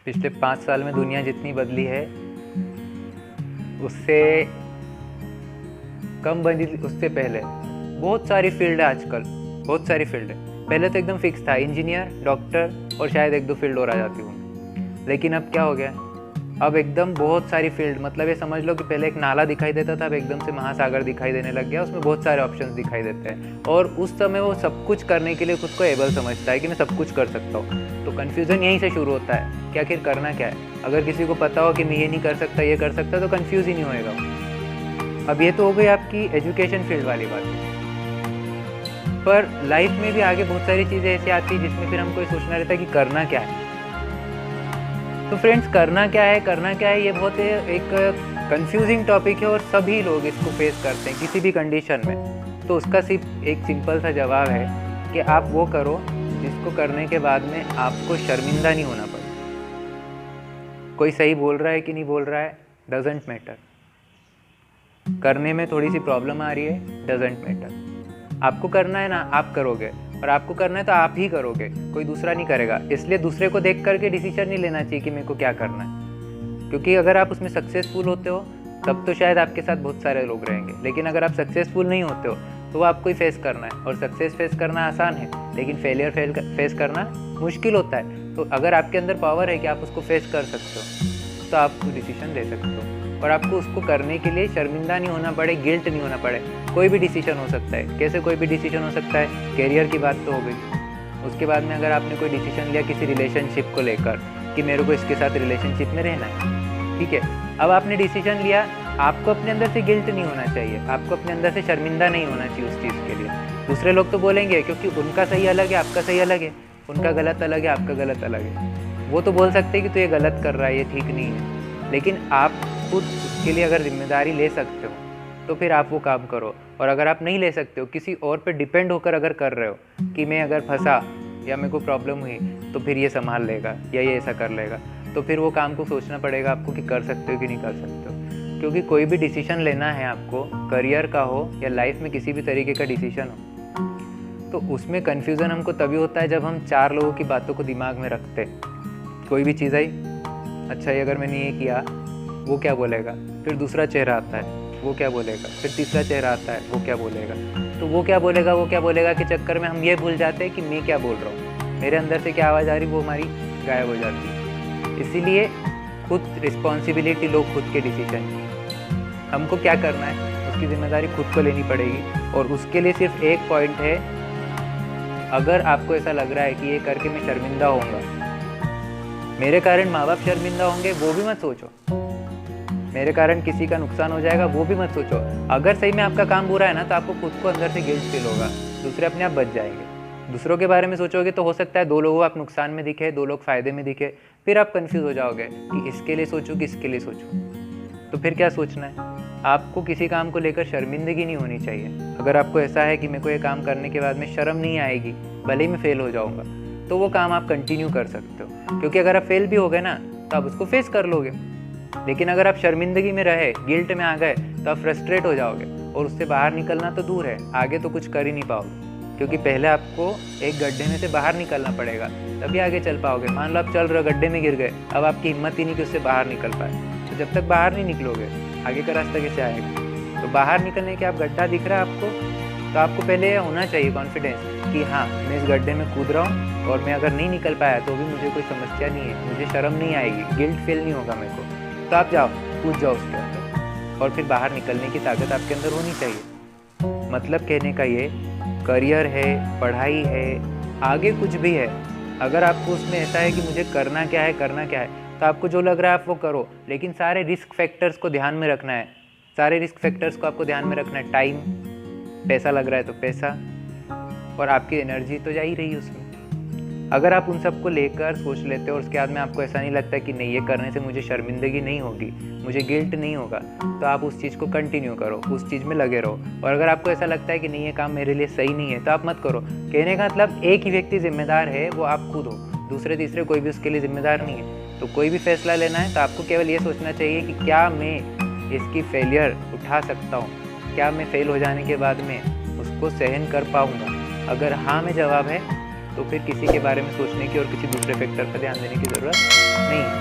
पिछले 5 साल में दुनिया जितनी बदली है उससे कम बदली उससे पहले। बहुत सारी फील्ड है आजकल, बहुत सारी फील्ड है। पहले तो एकदम फिक्स था इंजीनियर, डॉक्टर और शायद एक दो फील्ड और आ जाती होंगी। लेकिन अब क्या हो गया, अब एकदम बहुत सारी फील्ड, मतलब ये समझ लो कि पहले एक नाला दिखाई देता था, अब एकदम से महासागर दिखाई देने लग गया। उसमें बहुत सारे ऑप्शंस दिखाई देते हैं और उस समय वो सब कुछ करने के लिए खुद को एबल समझता है कि मैं सब कुछ कर सकता हूँ। तो कन्फ्यूज़न यहीं से शुरू होता है कि आखिर करना क्या है। अगर किसी को पता हो कि मैं ये नहीं कर सकता, ये कर सकता, तो कन्फ्यूज़ ही नहीं होएगा। अब ये तो हो गई आपकी एजुकेशन फील्ड वाली बात, पर लाइफ में भी आगे बहुत सारी चीज़ें ऐसी आती है जिसमें फिर हमको ये सोचना रहता है कि करना क्या है। तो फ्रेंड्स, करना क्या है, करना क्या है, ये बहुत एक कंफ्यूजिंग टॉपिक है और सभी लोग इसको फेस करते हैं किसी भी कंडीशन में। तो उसका सिर्फ एक सिंपल सा जवाब है कि आप वो करो जिसको करने के बाद में आपको शर्मिंदा नहीं होना पड़े। कोई सही बोल रहा है कि नहीं बोल रहा है, डजेंट मैटर। करने में थोड़ी सी प्रॉब्लम आ रही है, डजेंट मैटर। आपको करना है ना, आप करोगे, और आपको करना है तो आप ही करोगे, कोई दूसरा नहीं करेगा। इसलिए दूसरे को देख करके डिसीजन नहीं लेना चाहिए कि मेरे को क्या करना है, क्योंकि अगर आप उसमें सक्सेसफुल होते हो तब तो शायद आपके साथ बहुत सारे लोग रहेंगे। लेकिन अगर आप सक्सेसफुल नहीं होते हो तो वो आपको ही फेस करना है। और सक्सेस फेस करना आसान है, लेकिन फेलियर फेस करना मुश्किल होता है। तो अगर आपके अंदर पावर है कि आप उसको फेस कर सकते हो तो आप डिसीजन ले सकते हो, और आपको उसको करने के लिए शर्मिंदा नहीं होना पड़े, गिल्ट नहीं होना पड़े। कोई भी डिसीजन हो सकता है। कैसे कोई भी डिसीजन हो सकता है? कैरियर की बात तो हो गई। उसके बाद में अगर आपने कोई डिसीजन लिया किसी रिलेशनशिप को लेकर कि मेरे को इसके साथ रिलेशनशिप में रहना है, ठीक है। अब आपने डिसीजन लिया, आपको अपने अंदर से गिल्ट नहीं होना चाहिए, आपको अपने अंदर से शर्मिंदा नहीं होना चाहिए उस चीज़ के लिए। दूसरे लोग तो बोलेंगे, क्योंकि उनका सही अलग है, आपका सही अलग है, उनका गलत अलग है, आपका गलत अलग है। वो तो बोल सकते हैं कि तू ये गलत कर रहा है, ये ठीक नहीं है। लेकिन आप खुद उसके लिए अगर जिम्मेदारी ले सकते हो तो फिर आप वो काम करो। और अगर आप नहीं ले सकते हो, किसी और पे डिपेंड होकर अगर कर रहे हो कि मैं अगर फंसा या मेरे को प्रॉब्लम हुई तो फिर ये संभाल लेगा या ये ऐसा कर लेगा, तो फिर वो काम को सोचना पड़ेगा आपको कि कर सकते हो कि नहीं कर सकते हो। क्योंकि कोई भी डिसीजन लेना है आपको, करियर का हो या लाइफ में किसी भी तरीके का डिसीजन हो, तो उसमें कन्फ्यूज़न हमको तभी होता है जब हम 4 लोगों की बातों को दिमाग में रखते। कोई भी चीज़ आई, अच्छा ये अगर मैंने ये किया वो क्या बोलेगा, फिर दूसरा चेहरा आता है वो क्या बोलेगा, फिर तीसरा चेहरा आता है वो क्या बोलेगा। तो वो क्या बोलेगा, वो क्या बोलेगा के चक्कर में हम ये भूल जाते हैं कि मैं क्या बोल रहा हूँ, मेरे अंदर से क्या आवाज़ आ रही वो हमारी गायब हो जाती है। इसीलिए खुद रिस्पॉन्सिबिलिटी लो खुद के डिसीजन की। हमको क्या करना है उसकी जिम्मेदारी खुद को लेनी पड़ेगी। और उसके लिए सिर्फ एक पॉइंट है, अगर आपको ऐसा लग रहा है कि ये करके मैं शर्मिंदा होऊंगा, मेरे कारण माँ बाप शर्मिंदा होंगे, वो भी मत सोचो। मेरे कारण किसी का नुकसान हो जाएगा, वो भी मत सोचो। अगर सही में आपका काम बुरा है ना, तो आपको खुद को अंदर से गिल्ट फील होगा, दूसरे अपने आप बच जाएंगे। दूसरों के बारे में सोचोगे तो हो सकता है 2 लोगों को आप नुकसान में दिखे, 2 लोग फायदे में दिखे, फिर आप कंफ्यूज हो जाओगे कि इसके लिए सोचूं कि इसके लिए सोचूं। तो फिर क्या सोचना है? आपको किसी काम को लेकर शर्मिंदगी नहीं होनी चाहिए। अगर आपको ऐसा है कि मेरे को ये काम करने के बाद में शर्म नहीं आएगी, भले ही मैं फेल हो जाऊँगा, तो वो काम आप कंटिन्यू कर सकते हो। क्योंकि अगर आप फेल भी हो गए ना तो आप उसको फेस कर लोगे। लेकिन अगर आप शर्मिंदगी में रहे, गिल्ट में आ गए, तो आप फ्रस्ट्रेट हो जाओगे और उससे बाहर निकलना तो दूर है, आगे तो कुछ कर ही नहीं पाओगे। क्योंकि पहले आपको एक गड्ढे में से बाहर निकलना पड़ेगा, तभी आगे चल पाओगे। मान लो आप चल रहे हो, गड्ढे में गिर गए, अब आपकी हिम्मत ही नहीं कि उससे बाहर निकल पाए, तो जब तक बाहर नहीं निकलोगे आगे का रास्ता कैसे आएगा? तो बाहर निकलने के आप गड्ढा दिख रहा है आपको, तो आपको पहले ये होना चाहिए कॉन्फिडेंस कि हाँ मैं इस गड्ढे में कूद रहा हूँ, और मैं अगर नहीं निकल पाया तो भी मुझे कोई समस्या नहीं है, मुझे शर्म नहीं आएगी, गिल्ट फील नहीं होगा मेरे को। तो आप जाओ, कूद जाओ उसके अंदर, और फिर बाहर निकलने की ताकत आपके अंदर होनी चाहिए। मतलब कहने का ये, करियर है, पढ़ाई है, आगे कुछ भी है, अगर आपको उसमें ऐसा है कि मुझे करना क्या है, करना क्या है, तो आपको जो लग रहा है आप वो करो। लेकिन सारे रिस्क फैक्टर्स को ध्यान में रखना है, सारे रिस्क फैक्टर्स को आपको ध्यान में रखना है। टाइम, पैसा लग रहा है तो पैसा, और आपकी एनर्जी तो जा ही रही है उसमें। अगर आप उन सबको लेकर सोच लेते हो और उसके बाद में आपको ऐसा नहीं लगता कि नहीं ये करने से मुझे शर्मिंदगी नहीं होगी, मुझे गिल्ट नहीं होगा, तो आप उस चीज़ को कंटिन्यू करो, उस चीज़ में लगे रहो। और अगर आपको ऐसा लगता है कि नहीं ये काम मेरे लिए सही नहीं है, तो आप मत करो। कहने का मतलब एक ही व्यक्ति जिम्मेदार है, वो आप खुद हो, दूसरे तीसरे कोई भी उसके लिए जिम्मेदार नहीं है। तो कोई भी फैसला लेना है तो आपको केवल ये सोचना चाहिए कि क्या मैं इसकी फेलियर उठा सकता हूँ, क्या मैं फेल हो जाने के बाद में उसको सहन कर पाऊँगा। अगर हाँ में जवाब है तो फिर किसी के बारे में सोचने की और किसी दूसरे फैक्टर पर ध्यान देने की ज़रूरत नहीं है।